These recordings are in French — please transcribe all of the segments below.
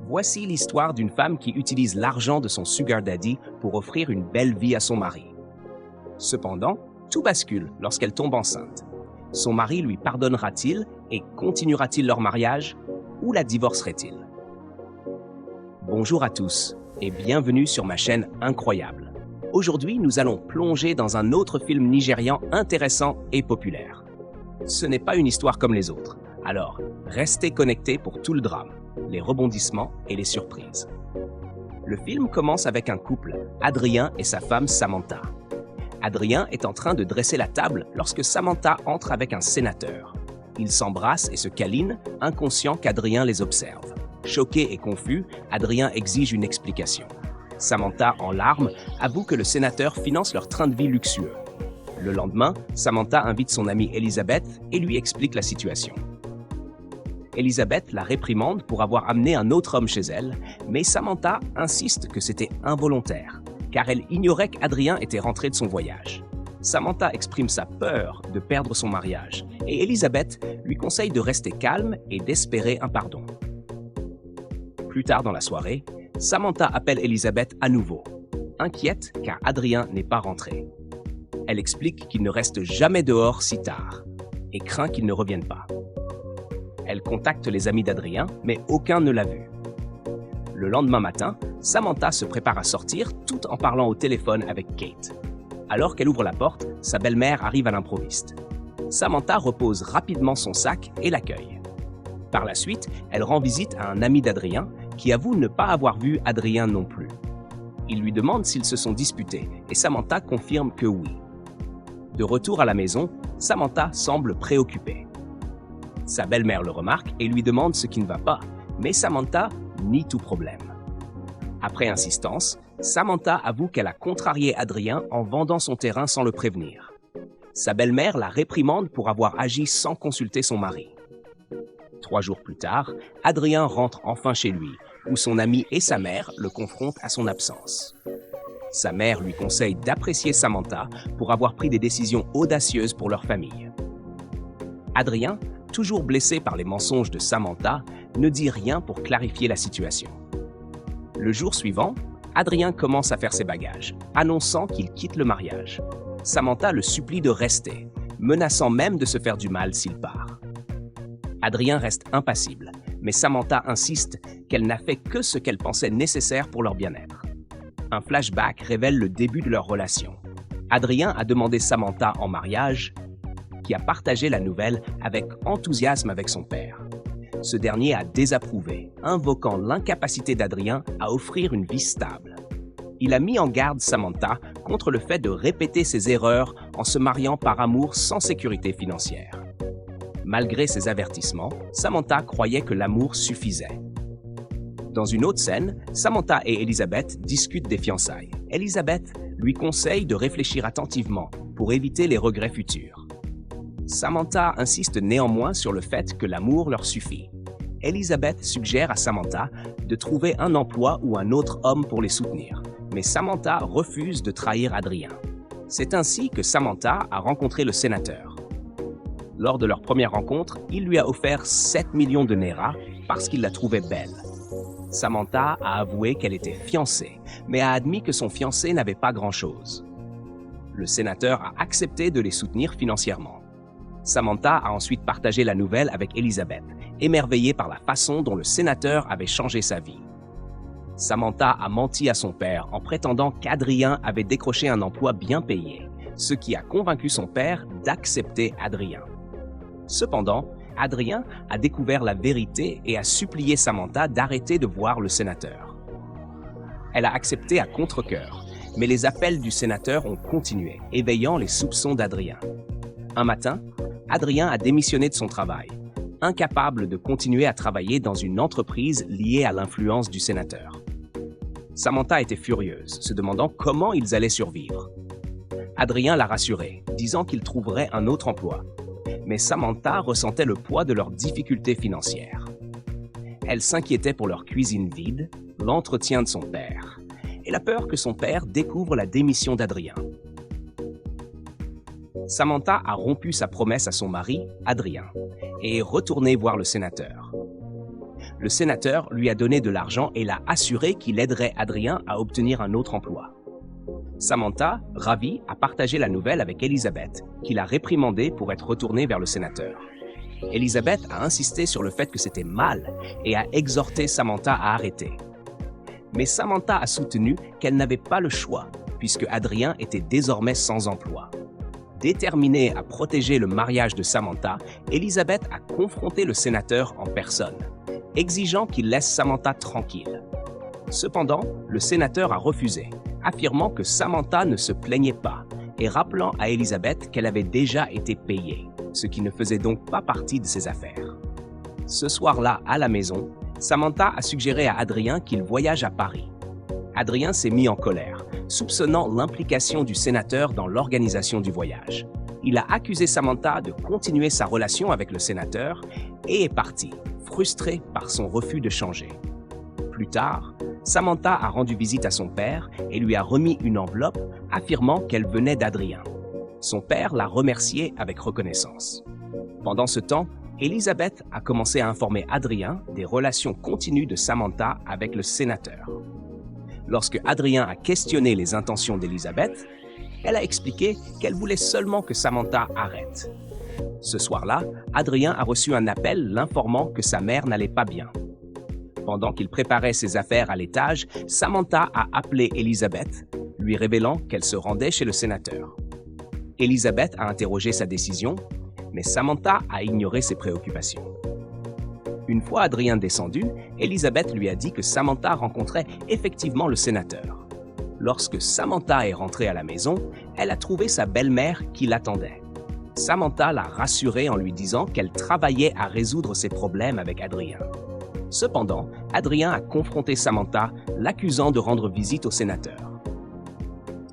Voici l'histoire d'une femme qui utilise l'argent de son sugar daddy pour offrir une belle vie à son mari. Cependant, tout bascule lorsqu'elle tombe enceinte. Son mari lui pardonnera-t-il et continuera-t-il leur mariage ou la divorcerait-il? Bonjour à tous et bienvenue sur ma chaîne Incroyable. Aujourd'hui, nous allons plonger dans un autre film nigérian intéressant et populaire. Ce n'est pas une histoire comme les autres, alors restez connectés pour tout le drame, les rebondissements et les surprises. Le film commence avec un couple, Adrien et sa femme Samantha. Adrien est en train de dresser la table lorsque Samantha entre avec un sénateur. Ils s'embrassent et se câlinent, inconscients qu'Adrien les observe. Choqué et confus, Adrien exige une explication. Samantha, en larmes, avoue que le sénateur finance leur train de vie luxueux. Le lendemain, Samantha invite son amie Elisabeth et lui explique la situation. Elisabeth la réprimande pour avoir amené un autre homme chez elle, mais Samantha insiste que c'était involontaire, car elle ignorait qu'Adrien était rentré de son voyage. Samantha exprime sa peur de perdre son mariage, et Elisabeth lui conseille de rester calme et d'espérer un pardon. Plus tard dans la soirée, Samantha appelle Elisabeth à nouveau, inquiète car Adrien n'est pas rentré. Elle explique qu'il ne reste jamais dehors si tard, et craint qu'il ne revienne pas. Elle contacte les amis d'Adrien, mais aucun ne l'a vu. Le lendemain matin, Samantha se prépare à sortir tout en parlant au téléphone avec Kate. Alors qu'elle ouvre la porte, sa belle-mère arrive à l'improviste. Samantha repose rapidement son sac et l'accueille. Par la suite, elle rend visite à un ami d'Adrien qui avoue ne pas avoir vu Adrien non plus. Il lui demande s'ils se sont disputés et Samantha confirme que oui. De retour à la maison, Samantha semble préoccupée. Sa belle-mère le remarque et lui demande ce qui ne va pas, mais Samantha nie tout problème. Après insistance, Samantha avoue qu'elle a contrarié Adrien en vendant son terrain sans le prévenir. Sa belle-mère la réprimande pour avoir agi sans consulter son mari. 3 jours plus tard, Adrien rentre enfin chez lui, où son ami et sa mère le confrontent à son absence. Sa mère lui conseille d'apprécier Samantha pour avoir pris des décisions audacieuses pour leur famille. Adrien, toujours blessé par les mensonges de Samantha, ne dit rien pour clarifier la situation. Le jour suivant, Adrien commence à faire ses bagages, annonçant qu'il quitte le mariage. Samantha le supplie de rester, menaçant même de se faire du mal s'il part. Adrien reste impassible, mais Samantha insiste qu'elle n'a fait que ce qu'elle pensait nécessaire pour leur bien-être. Un flashback révèle le début de leur relation. Adrien a demandé Samantha en mariage, qui a partagé la nouvelle avec enthousiasme avec son père. Ce dernier a désapprouvé, invoquant l'incapacité d'Adrien à offrir une vie stable. Il a mis en garde Samantha contre le fait de répéter ses erreurs en se mariant par amour sans sécurité financière. Malgré ces avertissements, Samantha croyait que l'amour suffisait. Dans une autre scène, Samantha et Elisabeth discutent des fiançailles. Elisabeth lui conseille de réfléchir attentivement pour éviter les regrets futurs. Samantha insiste néanmoins sur le fait que l'amour leur suffit. Elisabeth suggère à Samantha de trouver un emploi ou un autre homme pour les soutenir, mais Samantha refuse de trahir Adrien. C'est ainsi que Samantha a rencontré le sénateur. Lors de leur première rencontre, il lui a offert 7 millions de Naira parce qu'il la trouvait belle. Samantha a avoué qu'elle était fiancée, mais a admis que son fiancé n'avait pas grand-chose. Le sénateur a accepté de les soutenir financièrement. Samantha a ensuite partagé la nouvelle avec Elisabeth, émerveillée par la façon dont le sénateur avait changé sa vie. Samantha a menti à son père en prétendant qu'Adrien avait décroché un emploi bien payé, ce qui a convaincu son père d'accepter Adrien. Cependant, Adrien a découvert la vérité et a supplié Samantha d'arrêter de voir le sénateur. Elle a accepté à contre-cœur, mais les appels du sénateur ont continué, éveillant les soupçons d'Adrien. Un matin, Adrien a démissionné de son travail, incapable de continuer à travailler dans une entreprise liée à l'influence du sénateur. Samantha était furieuse, se demandant comment ils allaient survivre. Adrien l'a rassurée, disant qu'il trouverait un autre emploi. Mais Samantha ressentait le poids de leurs difficultés financières. Elle s'inquiétait pour leur cuisine vide, l'entretien de son père, et la peur que son père découvre la démission d'Adrien. Samantha a rompu sa promesse à son mari, Adrien, et est retournée voir le sénateur. Le sénateur lui a donné de l'argent et l'a assuré qu'il aiderait Adrien à obtenir un autre emploi. Samantha, ravie, a partagé la nouvelle avec Elizabeth, qui l'a réprimandée pour être retournée vers le sénateur. Elizabeth a insisté sur le fait que c'était mal et a exhorté Samantha à arrêter. Mais Samantha a soutenu qu'elle n'avait pas le choix, puisque Adrien était désormais sans emploi. Déterminée à protéger le mariage de Samantha, Elizabeth a confronté le sénateur en personne, exigeant qu'il laisse Samantha tranquille. Cependant, le sénateur a refusé, affirmant que Samantha ne se plaignait pas et rappelant à Elizabeth qu'elle avait déjà été payée, ce qui ne faisait donc pas partie de ses affaires. Ce soir-là, à la maison, Samantha a suggéré à Adrien qu'il voyage à Paris. Adrien s'est mis en colère, soupçonnant l'implication du sénateur dans l'organisation du voyage. Il a accusé Samantha de continuer sa relation avec le sénateur et est parti, frustré par son refus de changer. Plus tard, Samantha a rendu visite à son père et lui a remis une enveloppe affirmant qu'elle venait d'Adrien. Son père l'a remercié avec reconnaissance. Pendant ce temps, Elizabeth a commencé à informer Adrien des relations continues de Samantha avec le sénateur. Lorsque Adrien a questionné les intentions d'Elizabeth, elle a expliqué qu'elle voulait seulement que Samantha arrête. Ce soir-là, Adrien a reçu un appel l'informant que sa mère n'allait pas bien. Pendant qu'il préparait ses affaires à l'étage, Samantha a appelé Elizabeth, lui révélant qu'elle se rendait chez le sénateur. Elizabeth a interrogé sa décision, mais Samantha a ignoré ses préoccupations. Une fois Adrien descendu, Elizabeth lui a dit que Samantha rencontrait effectivement le sénateur. Lorsque Samantha est rentrée à la maison, elle a trouvé sa belle-mère qui l'attendait. Samantha l'a rassurée en lui disant qu'elle travaillait à résoudre ses problèmes avec Adrien. Cependant, Adrien a confronté Samantha, l'accusant de rendre visite au sénateur.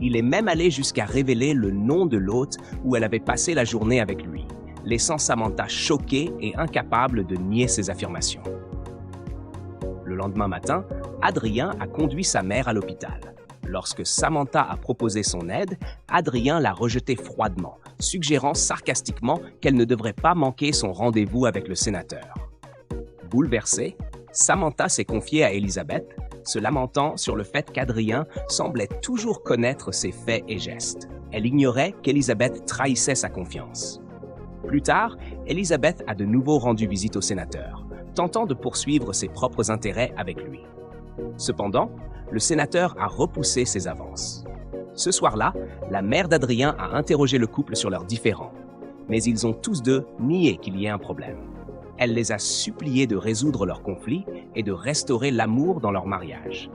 Il est même allé jusqu'à révéler le nom de l'hôte où elle avait passé la journée avec lui, laissant Samantha choquée et incapable de nier ses affirmations. Le lendemain matin, Adrien a conduit sa mère à l'hôpital. Lorsque Samantha a proposé son aide, Adrien l'a rejetée froidement, suggérant sarcastiquement qu'elle ne devrait pas manquer son rendez-vous avec le sénateur. Bouleversée, Samantha s'est confiée à Elizabeth, se lamentant sur le fait qu'Adrien semblait toujours connaître ses faits et gestes. Elle ignorait qu'Elizabeth trahissait sa confiance. Plus tard, Elizabeth a de nouveau rendu visite au sénateur, tentant de poursuivre ses propres intérêts avec lui. Cependant, le sénateur a repoussé ses avances. Ce soir-là, la mère d'Adrien a interrogé le couple sur leurs différends, mais ils ont tous deux nié qu'il y ait un problème. Elle les a suppliés de résoudre leur conflit et de restaurer l'amour dans leur mariage.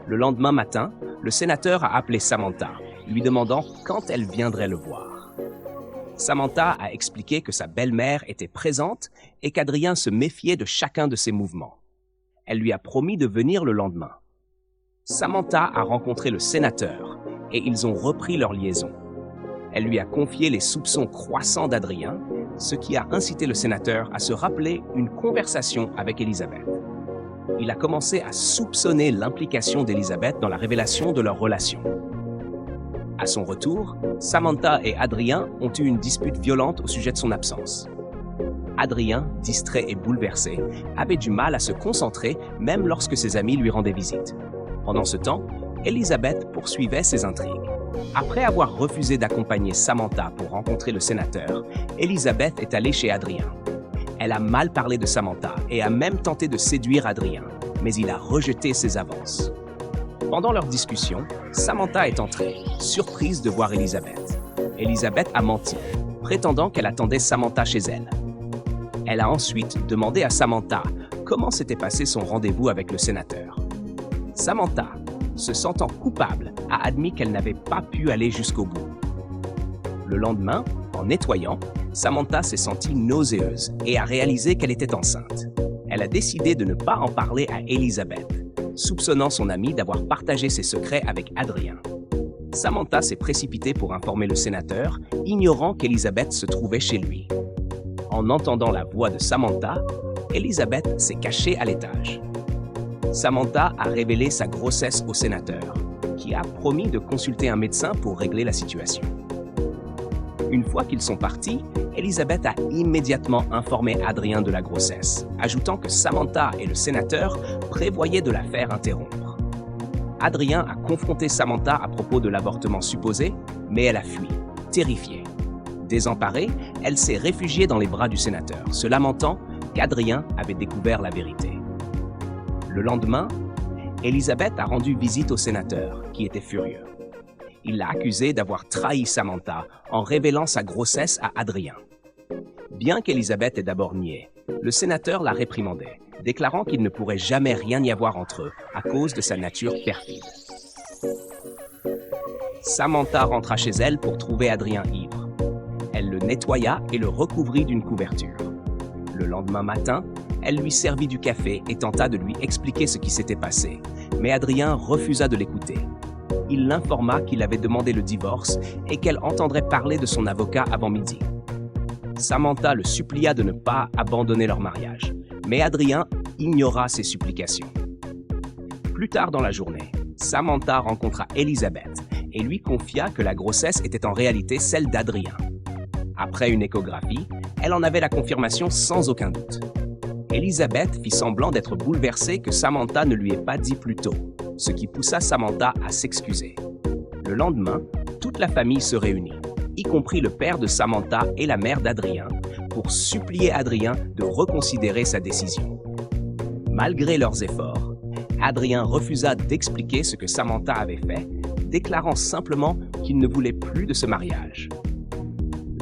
Le lendemain matin, le sénateur a appelé Samantha, lui demandant quand elle viendrait le voir. Samantha a expliqué que sa belle-mère était présente et qu'Adrien se méfiait de chacun de ses mouvements. Elle lui a promis de venir le lendemain. Samantha a rencontré le sénateur et ils ont repris leur liaison. Elle lui a confié les soupçons croissants d'Adrien, ce qui a incité le sénateur à se rappeler une conversation avec Elizabeth. Il a commencé à soupçonner l'implication d'Elizabeth dans la révélation de leur relation. À son retour, Samantha et Adrien ont eu une dispute violente au sujet de son absence. Adrien, distrait et bouleversé, avait du mal à se concentrer même lorsque ses amis lui rendaient visite. Pendant ce temps, Elizabeth poursuivait ses intrigues. Après avoir refusé d'accompagner Samantha pour rencontrer le sénateur, Elizabeth est allée chez Adrien. Elle a mal parlé de Samantha et a même tenté de séduire Adrien, mais il a rejeté ses avances. Pendant leur discussion, Samantha est entrée, surprise de voir Elizabeth. Elizabeth a menti, prétendant qu'elle attendait Samantha chez elle. Elle a ensuite demandé à Samantha comment s'était passé son rendez-vous avec le sénateur. Samantha, se sentant coupable, a admis qu'elle n'avait pas pu aller jusqu'au bout. Le lendemain, en nettoyant, Samantha s'est sentie nauséeuse et a réalisé qu'elle était enceinte. Elle a décidé de ne pas en parler à Elizabeth, soupçonnant son amie d'avoir partagé ses secrets avec Adrien. Samantha s'est précipitée pour informer le sénateur, ignorant qu'Elizabeth se trouvait chez lui. En entendant la voix de Samantha, Elizabeth s'est cachée à l'étage. Samantha a révélé sa grossesse au sénateur, qui a promis de consulter un médecin pour régler la situation. Une fois qu'ils sont partis, Elizabeth a immédiatement informé Adrien de la grossesse, ajoutant que Samantha et le sénateur prévoyaient de la faire interrompre. Adrien a confronté Samantha à propos de l'avortement supposé, mais elle a fui, terrifiée. Désemparée, elle s'est réfugiée dans les bras du sénateur, se lamentant qu'Adrien avait découvert la vérité. Le lendemain, Elizabeth a rendu visite au sénateur, qui était furieux. Il l'a accusé d'avoir trahi Samantha en révélant sa grossesse à Adrien. Bien qu'Elizabeth ait d'abord nié, le sénateur la réprimandait, déclarant qu'il ne pourrait jamais rien y avoir entre eux à cause de sa nature perfide. Samantha rentra chez elle pour trouver Adrien ivre. Elle le nettoya et le recouvrit d'une couverture. Le lendemain matin, elle lui servit du café et tenta de lui expliquer ce qui s'était passé, mais Adrien refusa de l'écouter. Il l'informa qu'il avait demandé le divorce et qu'elle entendrait parler de son avocat avant midi. Samantha le supplia de ne pas abandonner leur mariage, mais Adrien ignora ses supplications. Plus tard dans la journée, Samantha rencontra Elizabeth et lui confia que la grossesse était en réalité celle d'Adrien. Après une échographie, elle en avait la confirmation sans aucun doute. Elizabeth fit semblant d'être bouleversée que Samantha ne lui ait pas dit plus tôt, ce qui poussa Samantha à s'excuser. Le lendemain, toute la famille se réunit, y compris le père de Samantha et la mère d'Adrien, pour supplier Adrien de reconsidérer sa décision. Malgré leurs efforts, Adrien refusa d'expliquer ce que Samantha avait fait, déclarant simplement qu'il ne voulait plus de ce mariage.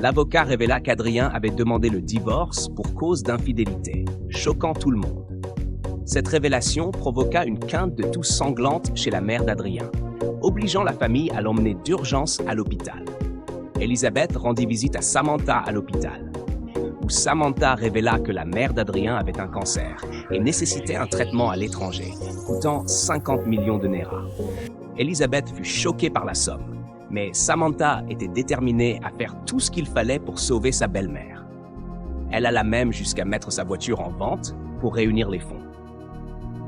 L'avocat révéla qu'Adrien avait demandé le divorce pour cause d'infidélité, choquant tout le monde. Cette révélation provoqua une quinte de toux sanglante chez la mère d'Adrien, obligeant la famille à l'emmener d'urgence à l'hôpital. Elizabeth rendit visite à Samantha à l'hôpital, où Samantha révéla que la mère d'Adrien avait un cancer et nécessitait un traitement à l'étranger, coûtant 50 millions de Naira. Elizabeth fut choquée par la somme, mais Samantha était déterminée à faire tout ce qu'il fallait pour sauver sa belle-mère. Elle alla même jusqu'à mettre sa voiture en vente pour réunir les fonds.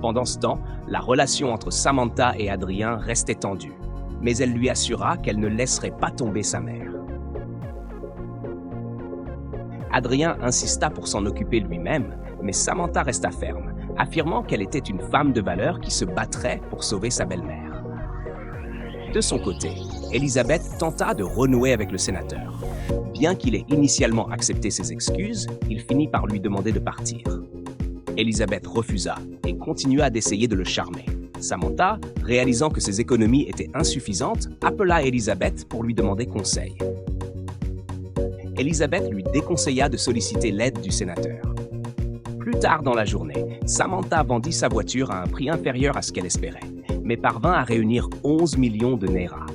Pendant ce temps, la relation entre Samantha et Adrien restait tendue, mais elle lui assura qu'elle ne laisserait pas tomber sa mère. Adrien insista pour s'en occuper lui-même, mais Samantha resta ferme, affirmant qu'elle était une femme de valeur qui se battrait pour sauver sa belle-mère. De son côté, Elizabeth tenta de renouer avec le sénateur. Bien qu'il ait initialement accepté ses excuses, il finit par lui demander de partir. Elizabeth refusa et continua d'essayer de le charmer. Samantha, réalisant que ses économies étaient insuffisantes, appela Elizabeth pour lui demander conseil. Elizabeth lui déconseilla de solliciter l'aide du sénateur. Plus tard dans la journée, Samantha vendit sa voiture à un prix inférieur à ce qu'elle espérait, mais parvint à réunir 11 millions de Naira.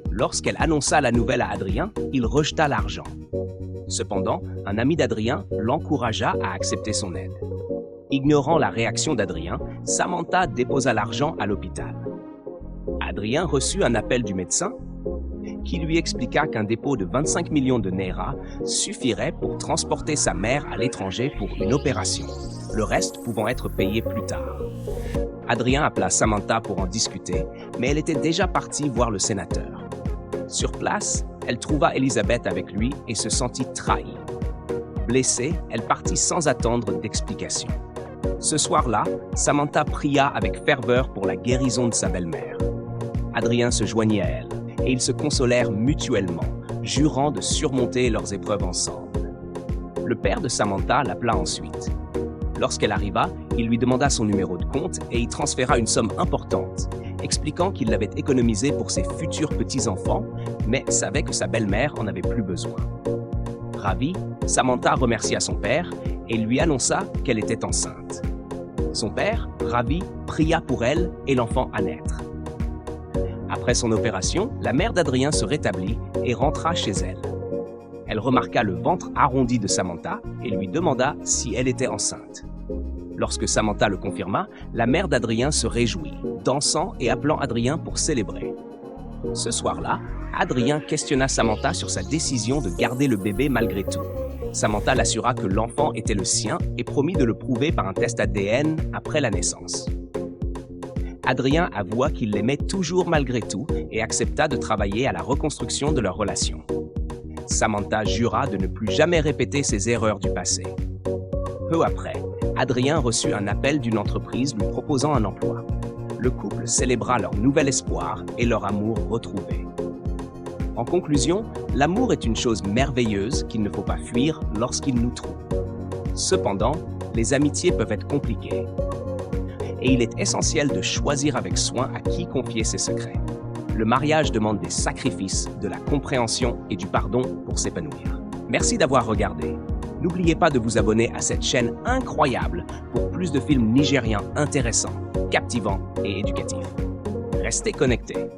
Lorsqu'elle annonça la nouvelle à Adrien, il rejeta l'argent. Cependant, un ami d'Adrien l'encouragea à accepter son aide. Ignorant la réaction d'Adrien, Samantha déposa l'argent à l'hôpital. Adrien reçut un appel du médecin qui lui expliqua qu'un dépôt de 25 millions de Naira suffirait pour transporter sa mère à l'étranger pour une opération, le reste pouvant être payé plus tard. Adrien appela Samantha pour en discuter, mais elle était déjà partie voir le sénateur. Sur place, elle trouva Elizabeth avec lui et se sentit trahie. Blessée, elle partit sans attendre d'explication. Ce soir-là, Samantha pria avec ferveur pour la guérison de sa belle-mère. Adrien se joignit à elle et ils se consolèrent mutuellement, jurant de surmonter leurs épreuves ensemble. Le père de Samantha l'appela ensuite. Lorsqu'elle arriva, il lui demanda son numéro de compte et y transféra une somme importante, expliquant qu'il l'avait économisée pour ses futurs petits-enfants, mais savait que sa belle-mère en avait plus besoin. Ravie, Samantha remercia son père et lui annonça qu'elle était enceinte. Son père, ravi, pria pour elle et l'enfant à naître. Après son opération, la mère d'Adrien se rétablit et rentra chez elle. Elle remarqua le ventre arrondi de Samantha et lui demanda si elle était enceinte. Lorsque Samantha le confirma, la mère d'Adrien se réjouit, dansant et appelant Adrien pour célébrer. Ce soir-là, Adrien questionna Samantha sur sa décision de garder le bébé malgré tout. Samantha l'assura que l'enfant était le sien et promit de le prouver par un test ADN après la naissance. Adrien avoua qu'il l'aimait toujours malgré tout et accepta de travailler à la reconstruction de leur relation. Samantha jura de ne plus jamais répéter ses erreurs du passé. Peu après, Adrien reçut un appel d'une entreprise lui proposant un emploi. Le couple célébra leur nouvel espoir et leur amour retrouvé. En conclusion, l'amour est une chose merveilleuse qu'il ne faut pas fuir lorsqu'il nous trouve. Cependant, les amitiés peuvent être compliquées. Et il est essentiel de choisir avec soin à qui confier ses secrets. Le mariage demande des sacrifices, de la compréhension et du pardon pour s'épanouir. Merci d'avoir regardé. N'oubliez pas de vous abonner à cette chaîne incroyable pour plus de films nigérians intéressants, captivants et éducatifs. Restez connectés.